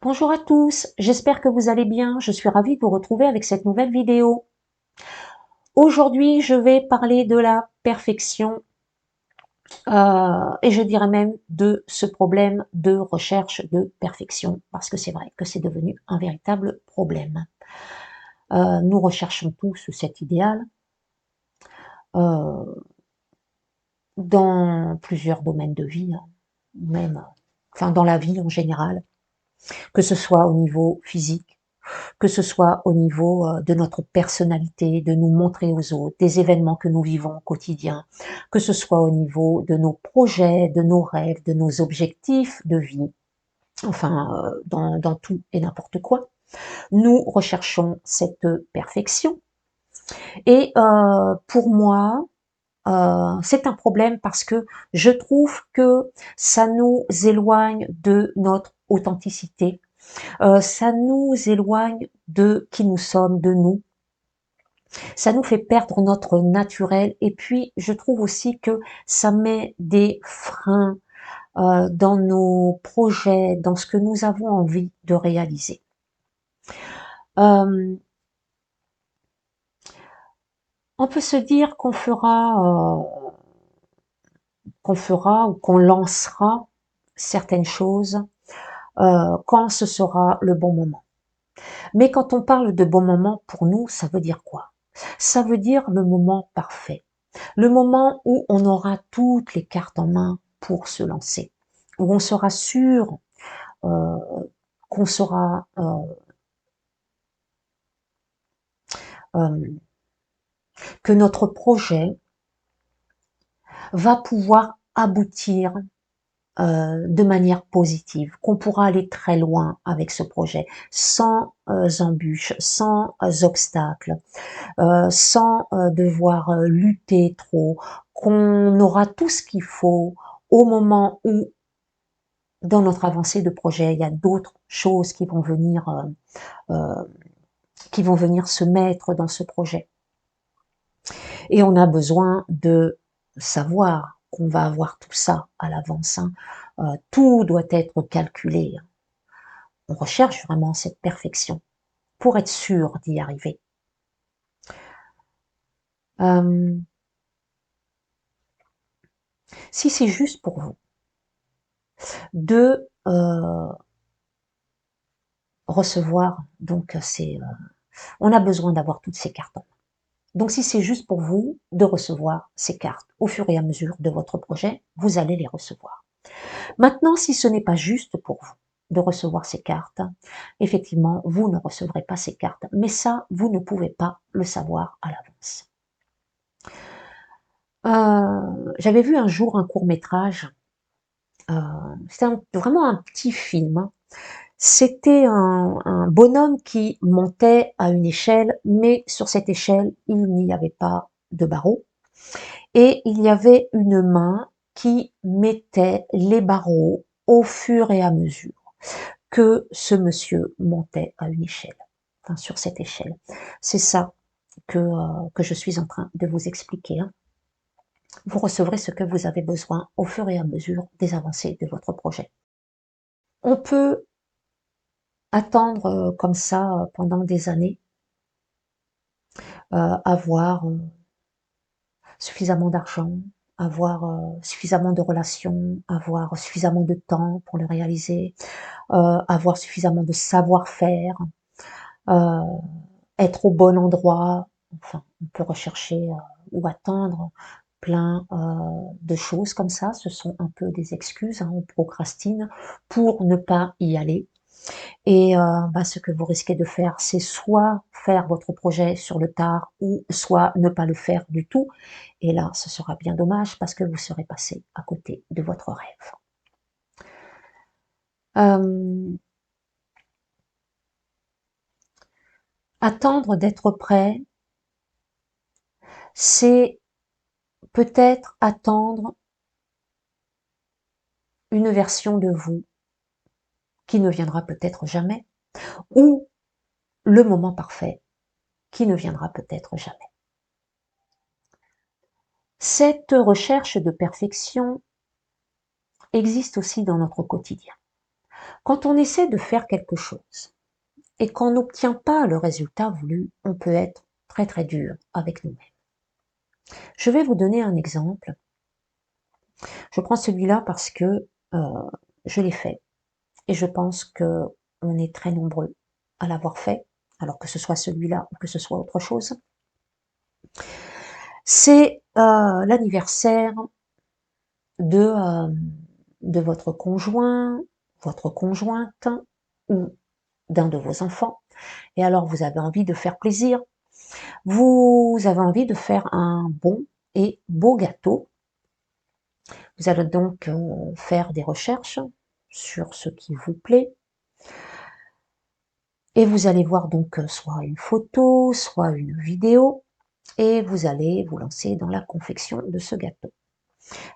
Bonjour à tous, j'espère que vous allez bien. Je suis ravie de vous retrouver avec cette nouvelle vidéo. Aujourd'hui, je vais parler de la perfection et je dirais même de ce problème de recherche de perfection parce que c'est vrai que c'est devenu un véritable problème. Nous recherchons tous cet idéal euh, dans plusieurs domaines de vie, hein, même, enfin dans la vie en général, que ce soit au niveau physique, que ce soit au niveau de notre personnalité, de nous montrer aux autres, des événements que nous vivons au quotidien, que ce soit au niveau de nos projets, de nos rêves, de nos objectifs de vie, enfin dans tout et n'importe quoi. Nous recherchons cette perfection. Et pour moi, c'est un problème parce que je trouve que ça nous éloigne de notre authenticité, ça nous éloigne de qui nous sommes, de nous. Ça nous fait perdre notre naturel et puis je trouve aussi que ça met des freins dans nos projets, dans ce que nous avons envie de réaliser. Euh, on peut se dire qu'on fera ou qu'on lancera certaines choses quand ce sera le bon moment. Mais quand on parle de bon moment, pour nous, ça veut dire quoi? Ça veut dire le moment parfait. Le moment où on aura toutes les cartes en main pour se lancer, où on sera sûr euh, qu'on sera euh, que notre projet va pouvoir aboutir de manière positive, qu'on pourra aller très loin avec ce projet, sans embûches, sans obstacles, sans devoir lutter trop, qu'on aura tout ce qu'il faut au moment où dans notre avancée de projet, il y a d'autres choses euh, qui vont venir se mettre dans ce projet. Et on a besoin de savoir qu'on va avoir tout ça à l'avance. Hein. Tout doit être calculé. On recherche vraiment cette perfection pour être sûr d'y arriver. Euh, si c'est juste pour vous de recevoir, donc on a besoin d'avoir toutes ces cartes. Donc si c'est juste pour vous de recevoir ces cartes au fur et à mesure de votre projet, vous allez les recevoir. Maintenant, si ce n'est pas juste pour vous de recevoir ces cartes, effectivement, vous ne recevrez pas ces cartes. Mais ça, vous ne pouvez pas le savoir à l'avance. J'avais vu un jour un court-métrage, c'était vraiment un petit film. Hein. C'était un bonhomme qui montait à une échelle, mais sur cette échelle, il n'y avait pas de barreaux. Et il y avait une main qui mettait les barreaux au fur et à mesure que ce monsieur montait à une échelle, enfin sur cette échelle. C'est ça que je suis en train de vous expliquer. Hein. Vous recevrez ce que vous avez besoin au fur et à mesure des avancées de votre projet. On peut attendre comme ça pendant des années, avoir suffisamment d'argent, avoir suffisamment de relations, avoir suffisamment de temps pour le réaliser, avoir suffisamment de savoir-faire, euh, être au bon endroit. Enfin, on peut rechercher ou attendre plein de choses comme ça. Ce sont un peu des excuses. Hein, on procrastine pour ne pas y aller. Et ce que vous risquez de faire, c'est soit faire votre projet sur le tard ou soit ne pas le faire du tout. Et là, ce sera bien dommage parce que vous serez passé à côté de votre rêve. Euh, attendre d'être prêt, c'est peut-être attendre une version de vous qui ne viendra peut-être jamais, ou le moment parfait qui ne viendra peut-être jamais. Cette recherche de perfection existe aussi dans notre quotidien. Quand on essaie de faire quelque chose et qu'on n'obtient pas le résultat voulu, on peut être très très dur avec nous-mêmes. Je vais vous donner un exemple. Je prends celui-là parce que je l'ai fait et je pense que on est très nombreux à l'avoir fait, alors que ce soit celui-là ou que ce soit autre chose. C'est l'anniversaire de votre conjoint, votre conjointe ou d'un de vos enfants. Et alors vous avez envie de faire plaisir, vous avez envie de faire un bon et beau gâteau. Vous allez donc faire des recherches sur ce qui vous plaît et vous allez voir donc soit une photo, soit une vidéo et vous allez vous lancer dans la confection de ce gâteau.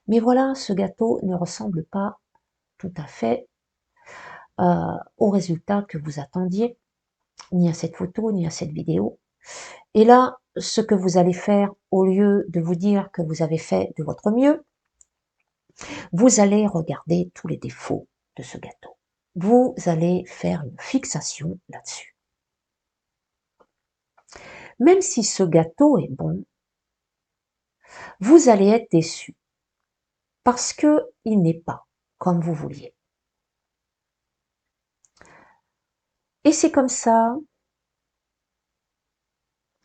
Mais voilà, ce gâteau ne ressemble pas tout à fait au résultat que vous attendiez, ni à cette photo, ni à cette vidéo. Et là, ce que vous allez faire, au lieu de vous dire que vous avez fait de votre mieux, vous allez regarder tous les défauts de ce gâteau. Vous allez faire une fixation là-dessus. Même si ce gâteau est bon, vous allez être déçu parce que il n'est pas comme vous vouliez. Et c'est comme ça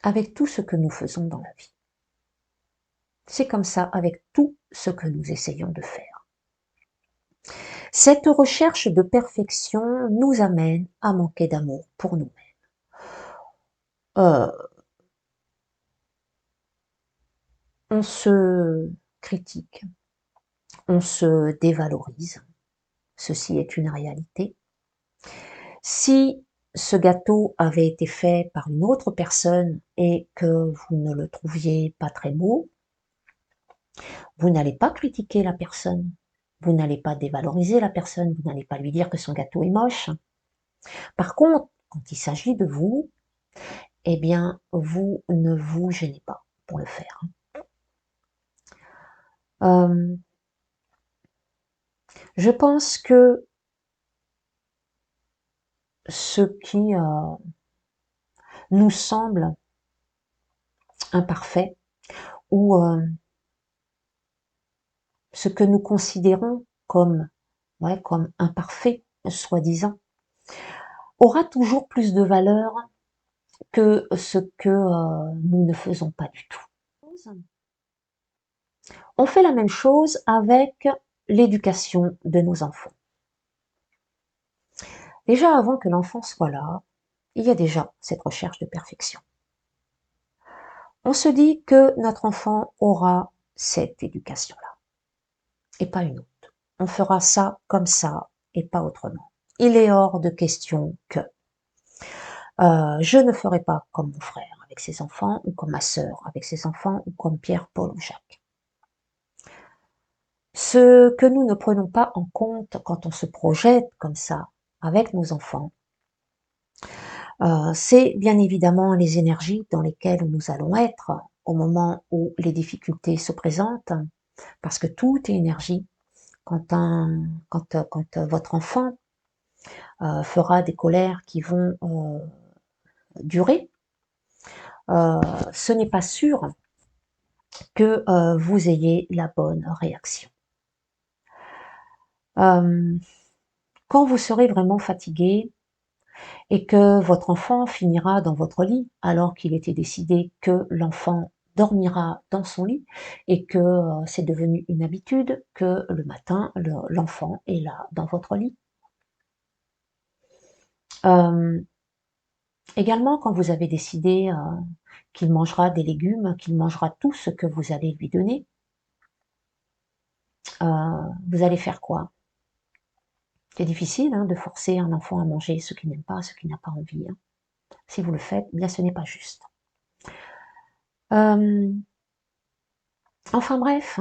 avec tout ce que nous faisons dans la vie. C'est comme ça avec tout ce que nous essayons de faire. Cette recherche de perfection nous amène à manquer d'amour pour nous-mêmes. On se critique, on se dévalorise. Ceci est une réalité. Si ce gâteau avait été fait par une autre personne et que vous ne le trouviez pas très beau, vous n'allez pas critiquer la personne, vous n'allez pas dévaloriser la personne, vous n'allez pas lui dire que son gâteau est moche. Par contre, quand il s'agit de vous, eh bien, vous ne vous gênez pas pour le faire. Je pense que ce qui nous semble imparfait ou ce que nous considérons comme, comme imparfait, soi-disant, aura toujours plus de valeur que ce que nous ne faisons pas du tout. On fait la même chose avec l'éducation de nos enfants. Déjà avant que l'enfant soit là, il y a déjà cette recherche de perfection. On se dit que notre enfant aura cette éducation-là et pas une autre. On fera ça comme ça et pas autrement. Il est hors de question que je ne ferai pas comme mon frère avec ses enfants, ou comme ma sœur avec ses enfants, ou comme Pierre, Paul ou Jacques. Ce que nous ne prenons pas en compte quand on se projette comme ça avec nos enfants, c'est bien évidemment les énergies dans lesquelles nous allons être au moment où les difficultés se présentent, parce que tout est énergie. Quand votre enfant fera des colères qui vont durer, ce n'est pas sûr que vous ayez la bonne réaction. Quand vous serez vraiment fatigué et que votre enfant finira dans votre lit alors qu'il était décidé que l'enfant dormira dans son lit et que c'est devenu une habitude que le matin l'enfant est là dans votre lit. Également quand vous avez décidé qu'il mangera des légumes, qu'il mangera tout ce que vous allez lui donner, vous allez faire quoi? C'est difficile de forcer un enfant à manger ce qu'il n'aime pas, ce qu'il n'a pas envie. Si vous le faites, eh bien ce n'est pas juste. Enfin bref,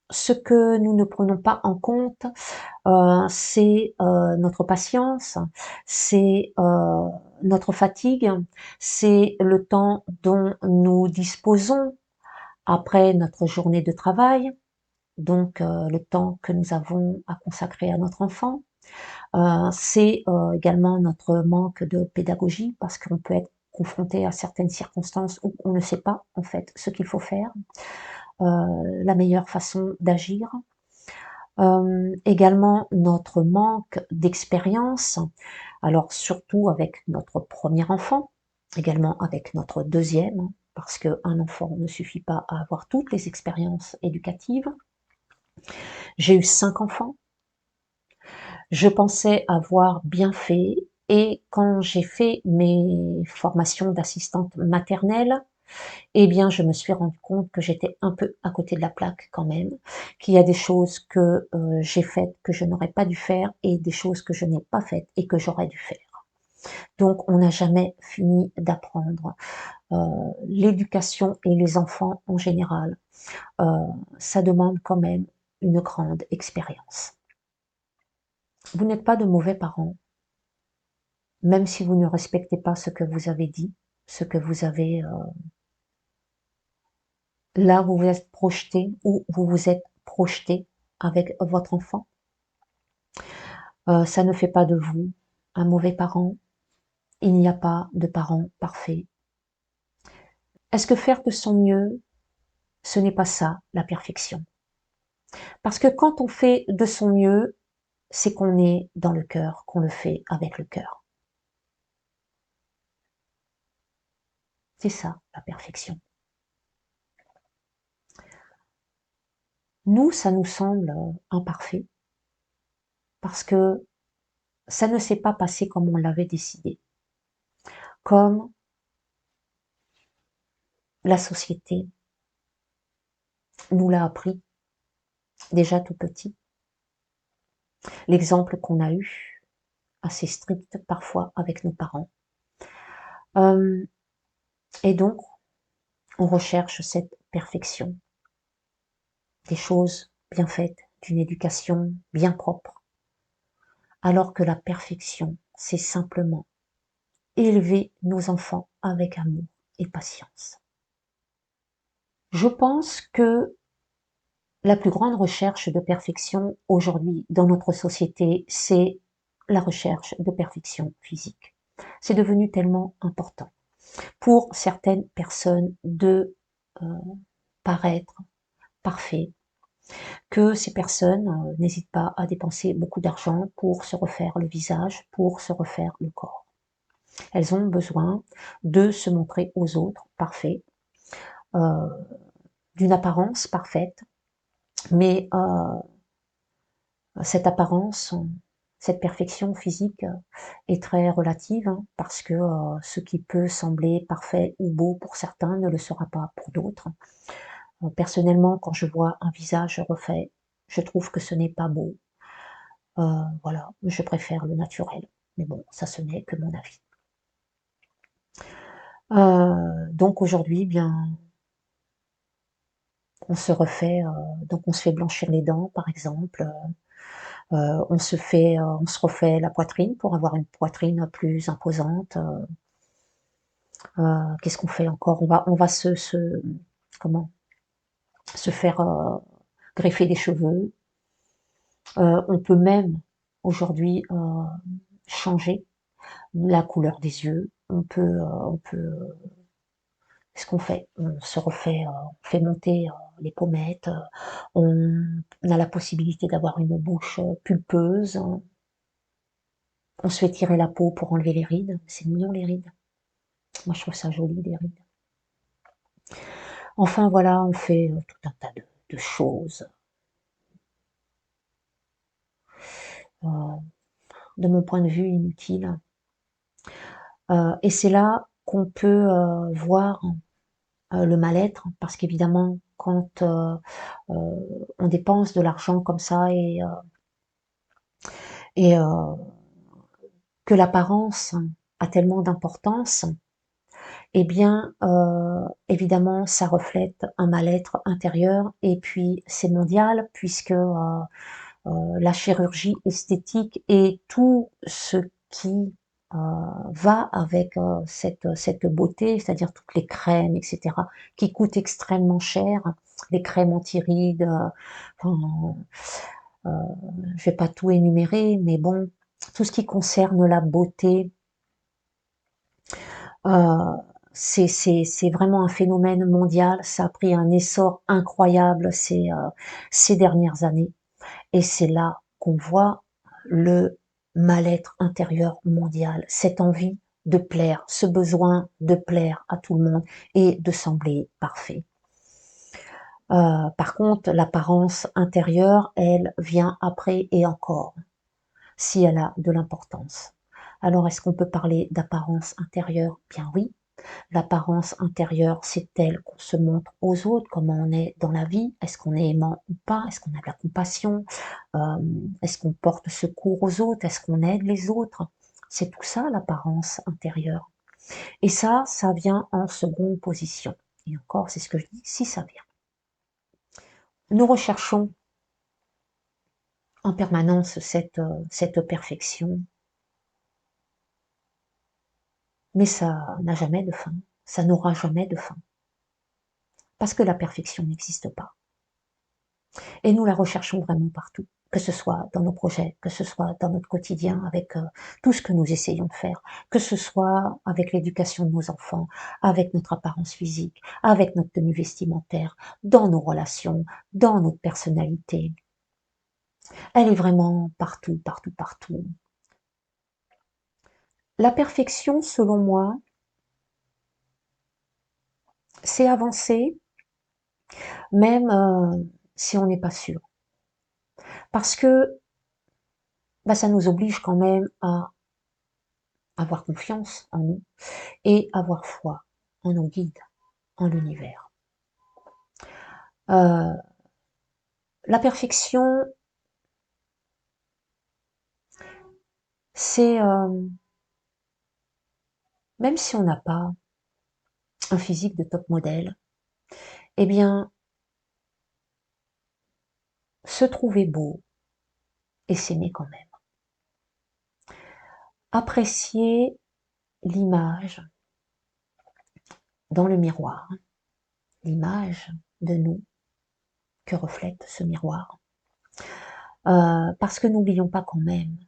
ce que nous ne prenons pas en compte, c'est notre patience, c'est notre fatigue, c'est le temps dont nous disposons après notre journée de travail, donc le temps que nous avons à consacrer à notre enfant, C'est également notre manque de pédagogie, parce qu'on peut être confronté à certaines circonstances où on ne sait pas en fait ce qu'il faut faire, la meilleure façon d'agir. Également notre manque d'expérience, alors surtout avec notre premier enfant, également avec notre deuxième, parce qu'un enfant ne suffit pas à avoir toutes les expériences éducatives. J'ai eu 5 enfants, je pensais avoir bien fait, et quand j'ai fait mes formations d'assistante maternelle, eh bien, je me suis rendu compte que j'étais un peu à côté de la plaque quand même, qu'il y a des choses que j'ai faites que je n'aurais pas dû faire, et des choses que je n'ai pas faites et que j'aurais dû faire. Donc, on n'a jamais fini d'apprendre. L'éducation et les enfants en général, euh, ça demande quand même une grande expérience. Vous n'êtes pas de mauvais parents, même si vous ne respectez pas ce que vous avez dit, ce que vous avez là, vous vous êtes projeté, ou vous vous êtes projeté avec votre enfant. Ça ne fait pas de vous un mauvais parent. Il n'y a pas de parent parfait. Est-ce que faire de son mieux, ce n'est pas ça, la perfection? Parce que quand on fait de son mieux, c'est qu'on est dans le cœur, qu'on le fait avec le cœur. C'est ça, la perfection. Nous, ça nous semble imparfait, parce que ça ne s'est pas passé comme on l'avait décidé, comme la société nous l'a appris déjà tout petit. L'exemple qu'on a eu, assez strict parfois avec nos parents. Et donc, on recherche cette perfection, des choses bien faites, d'une éducation bien propre, alors que la perfection, c'est simplement élever nos enfants avec amour et patience. Je pense que la plus grande recherche de perfection aujourd'hui dans notre société, c'est la recherche de perfection physique. C'est devenu tellement important pour certaines personnes de paraître parfait, que ces personnes n'hésitent pas à dépenser beaucoup d'argent pour se refaire le visage, pour se refaire le corps. Elles ont besoin de se montrer aux autres parfaits, euh, d'une apparence parfaite, mais cette apparence, cette perfection physique est très relative, hein, parce que ce qui peut sembler parfait ou beau pour certains ne le sera pas pour d'autres. Personnellement, quand je vois un visage refait, je trouve que ce n'est pas beau. Voilà, je préfère le naturel. Mais bon, ça ce n'est que mon avis. Donc aujourd'hui, bien, on se refait, donc on se fait blanchir les dents, par exemple. On se refait la poitrine pour avoir une poitrine plus imposante. Qu'est-ce qu'on fait encore? On va comment? Se faire greffer des cheveux. On peut même aujourd'hui changer la couleur des yeux. Qu'est-ce qu'on fait? On se refait, on fait monter les pommettes. On a la possibilité d'avoir une bouche pulpeuse. On se fait tirer la peau pour enlever les rides. C'est mignon les rides. Moi je trouve ça joli les rides. Enfin voilà, on fait tout un tas de choses. Euh, de mon point de vue inutiles. Et c'est là qu'on peut voir le mal-être, parce qu'évidemment, quand on dépense de l'argent comme ça, et que l'apparence a tellement d'importance, eh bien, évidemment, ça reflète un mal-être intérieur, et puis c'est mondial, puisque la chirurgie esthétique et tout ce qui va avec cette beauté, c'est-à-dire toutes les crèmes, etc., qui coûtent extrêmement cher, les crèmes anti-rides, enfin, je vais pas tout énumérer, mais bon, tout ce qui concerne la beauté, euh, c'est vraiment un phénomène mondial. Ça a pris un essor incroyable ces dernières années. Et c'est là qu'on voit le mal-être intérieur mondial, cette envie de plaire, ce besoin de plaire à tout le monde et de sembler parfait. Par contre, l'apparence intérieure, elle, vient après et encore, si elle a de l'importance. Alors, est-ce qu'on peut parler d'apparence intérieure? Bien oui. L'apparence intérieure, c'est telle qu'on se montre aux autres, comment on est dans la vie, est-ce qu'on est aimant ou pas, est-ce qu'on a de la compassion, est-ce qu'on porte secours aux autres, est-ce qu'on aide les autres. C'est tout ça l'apparence intérieure. Et ça vient en seconde position. Et encore, c'est ce que je dis, si ça vient. Nous recherchons en permanence cette perfection, mais ça n'a jamais de fin, ça n'aura jamais de fin, parce que la perfection n'existe pas. Et nous la recherchons vraiment partout, que ce soit dans nos projets, que ce soit dans notre quotidien avec tout ce que nous essayons de faire, que ce soit avec l'éducation de nos enfants, avec notre apparence physique, avec notre tenue vestimentaire, dans nos relations, dans notre personnalité. Elle est vraiment partout, partout, partout. La perfection, selon moi, c'est avancer, même si on n'est pas sûr. Parce que ça nous oblige quand même à avoir confiance en nous et avoir foi en nos guides, en l'univers. La perfection, c'est, même si on n'a pas un physique de top modèle, eh bien, se trouver beau et s'aimer quand même. Apprécier l'image dans le miroir, l'image de nous que reflète ce miroir. Parce que n'oublions pas quand même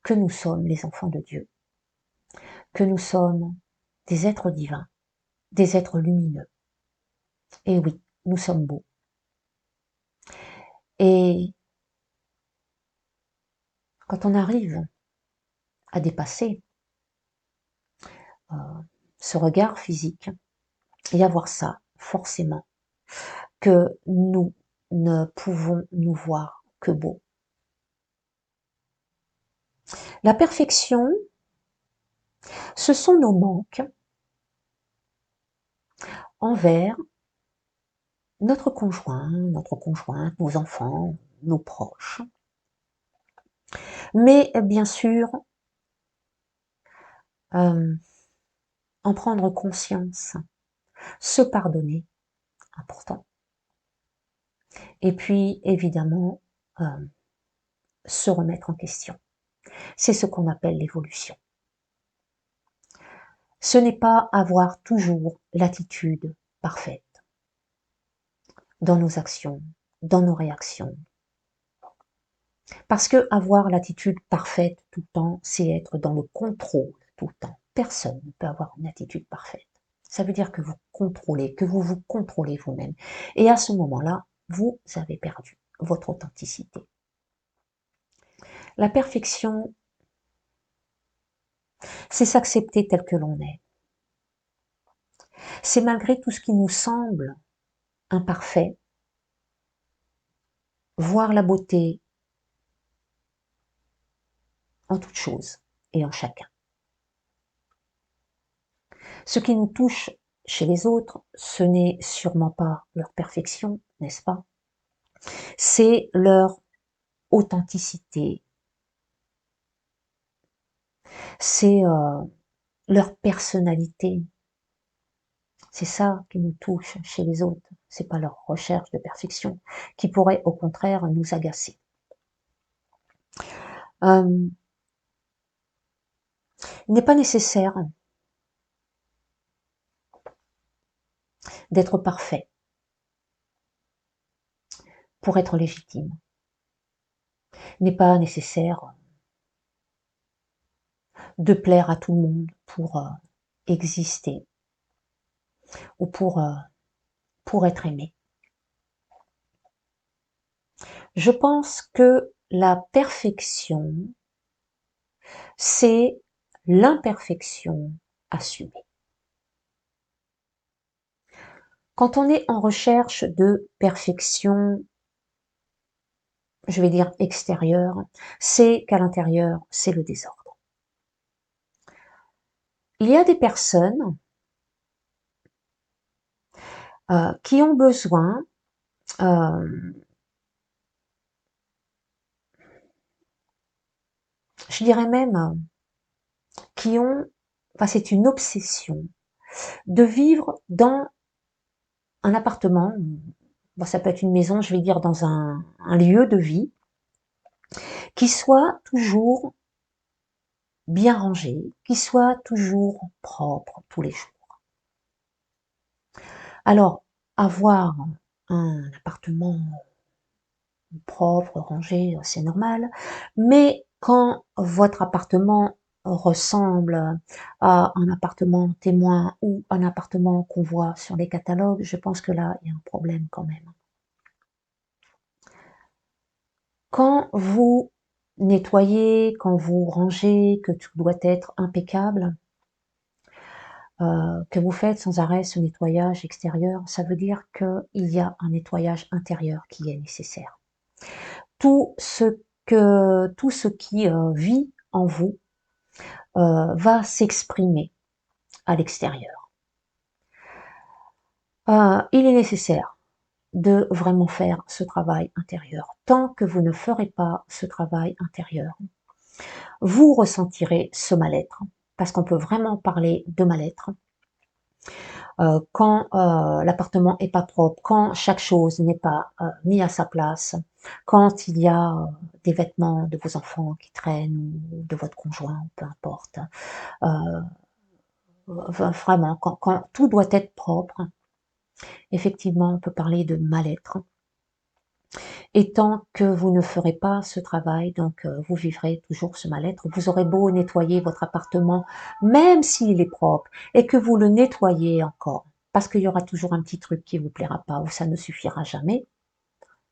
que nous sommes les enfants de Dieu, que nous sommes des êtres divins, des êtres lumineux. Et oui, nous sommes beaux. Et quand on arrive à dépasser ce regard physique et à voir ça, forcément, que nous ne pouvons nous voir que beaux. La perfection, ce sont nos manques envers notre conjoint, notre conjointe, nos enfants, nos proches. Mais bien sûr, en prendre conscience, se pardonner, important. Et puis, évidemment, se remettre en question. C'est ce qu'on appelle l'évolution. Ce n'est pas avoir toujours l'attitude parfaite dans nos actions, dans nos réactions. Parce que avoir l'attitude parfaite tout le temps, c'est être dans le contrôle tout le temps. Personne ne peut avoir une attitude parfaite. Ça veut dire que vous contrôlez, que vous vous contrôlez vous-même. Et à ce moment-là, vous avez perdu votre authenticité. La perfection, c'est s'accepter tel que l'on est. C'est malgré tout ce qui nous semble imparfait, voir la beauté en toute chose et en chacun. Ce qui nous touche chez les autres, ce n'est sûrement pas leur perfection, n'est-ce pas? C'est leur authenticité, c'est leur personnalité. C'est ça qui nous touche chez les autres. C'est pas leur recherche de perfection qui pourrait au contraire nous agacer. Il n'est pas nécessaire d'être parfait pour être légitime. Il n'est pas nécessaire de plaire à tout le monde pour exister ou pour être aimé. Je pense que la perfection, c'est l'imperfection assumée. Quand on est en recherche de perfection, je vais dire extérieure, c'est qu'à l'intérieur, c'est le désordre. Il y a des personnes qui ont besoin je dirais même qui ont, enfin c'est une obsession de vivre dans un appartement, bon, ça peut être une maison, je vais dire dans un lieu de vie, qui soit toujours bien rangé, qui soit toujours propre tous les jours. Alors, avoir un appartement propre, rangé, c'est normal, mais quand votre appartement ressemble à un appartement témoin ou un appartement qu'on voit sur les catalogues, je pense que là, il y a un problème quand même. Quand vous nettoyez, quand vous rangez, que tout doit être impeccable, que vous faites sans arrêt ce nettoyage extérieur, ça veut dire qu'il y a un nettoyage intérieur qui est nécessaire. Tout ce qui vit en vous va s'exprimer à l'extérieur. Il est nécessaire de vraiment faire ce travail intérieur. Tant que vous ne ferez pas ce travail intérieur, vous ressentirez ce mal-être, parce qu'on peut vraiment parler de mal-être. Quand l'appartement est pas propre, quand chaque chose n'est pas mis à sa place, quand il y a des vêtements de vos enfants qui traînent ou de votre conjoint, peu importe, vraiment, quand tout doit être propre, effectivement, on peut parler de mal-être. Et tant que vous ne ferez pas ce travail, donc vous vivrez toujours ce mal-être. Vous aurez beau nettoyer votre appartement, même s'il est propre, et que vous le nettoyez encore, parce qu'il y aura toujours un petit truc qui vous plaira pas, ou ça ne suffira jamais,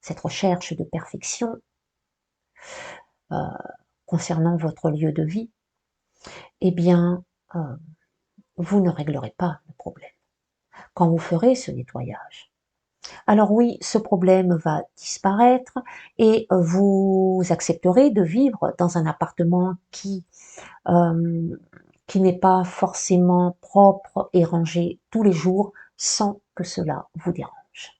cette recherche de perfection euh, concernant votre lieu de vie, eh bien, vous ne réglerez pas le problème quand vous ferez ce nettoyage. Alors oui, ce problème va disparaître et vous accepterez de vivre dans un appartement qui n'est pas forcément propre et rangé tous les jours sans que cela vous dérange.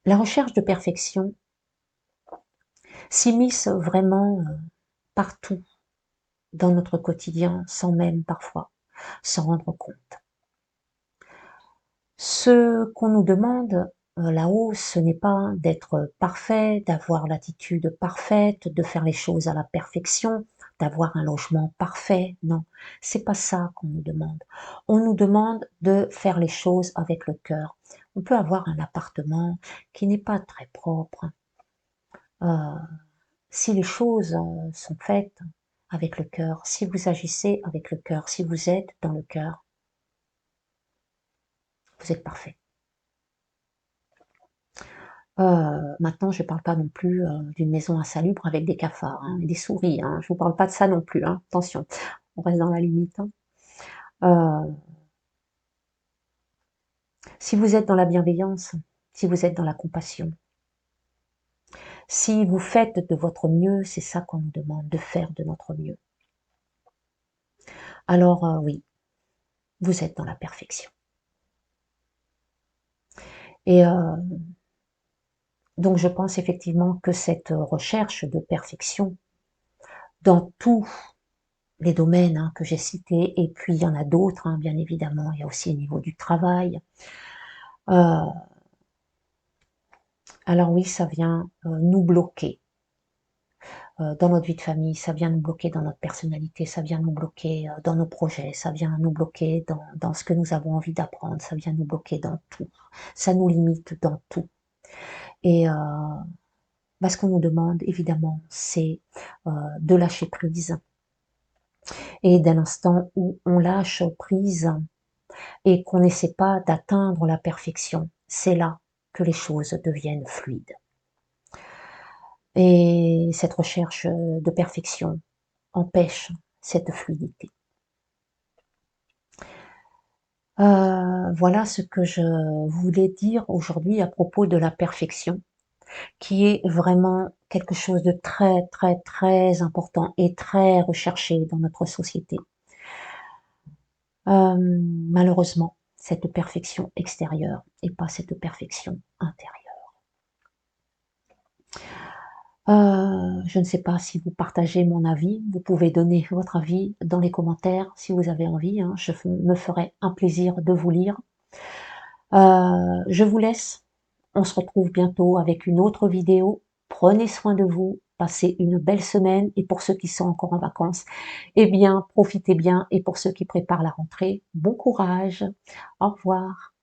La recherche de perfection s'immisce vraiment partout dans notre quotidien sans même parfois s'en rendre compte. Ce qu'on nous demande là-haut, ce n'est pas d'être parfait, d'avoir l'attitude parfaite, de faire les choses à la perfection, d'avoir un logement parfait. Non, c'est pas ça qu'on nous demande. On nous demande de faire les choses avec le cœur. On peut avoir un appartement qui n'est pas très propre. Euh, si les choses sont faites avec le cœur, si vous agissez avec le cœur, si vous êtes dans le cœur, vous êtes parfait. Maintenant, je ne parle pas non plus d'une maison insalubre avec des cafards et des souris. Je ne vous parle pas de ça non plus. Attention, on reste dans la limite. Si vous êtes dans la bienveillance, si vous êtes dans la compassion, si vous faites de votre mieux, c'est ça qu'on nous demande, de faire de notre mieux. Alors oui, vous êtes dans la perfection. Et donc je pense effectivement que cette recherche de perfection dans tous les domaines que j'ai cités, et puis il y en a d'autres, bien évidemment, il y a aussi au niveau du travail. Alors oui, ça vient nous bloquer dans notre vie de famille, ça vient nous bloquer dans notre personnalité, ça vient nous bloquer dans nos projets, ça vient nous bloquer dans ce que nous avons envie d'apprendre, ça vient nous bloquer dans tout, ça nous limite dans tout. Et ce qu'on nous demande, évidemment, c'est de lâcher prise, Et dès l'instant où on lâche prise et qu'on n'essaie pas d'atteindre la perfection, c'est là que les choses deviennent fluides. Et cette recherche de perfection empêche cette fluidité. Voilà ce que je voulais dire aujourd'hui à propos de la perfection, qui est vraiment quelque chose de très, très, très important et très recherché dans notre société. Malheureusement, cette perfection extérieure et pas cette perfection intérieure. Je ne sais pas si vous partagez mon avis, vous pouvez donner votre avis dans les commentaires si vous avez envie, hein, me ferai un plaisir de vous lire. Je vous laisse, on se retrouve bientôt avec une autre vidéo. Prenez soin de vous, passez une belle semaine et pour ceux qui sont encore en vacances, eh bien profitez bien et pour ceux qui préparent la rentrée, bon courage, au revoir.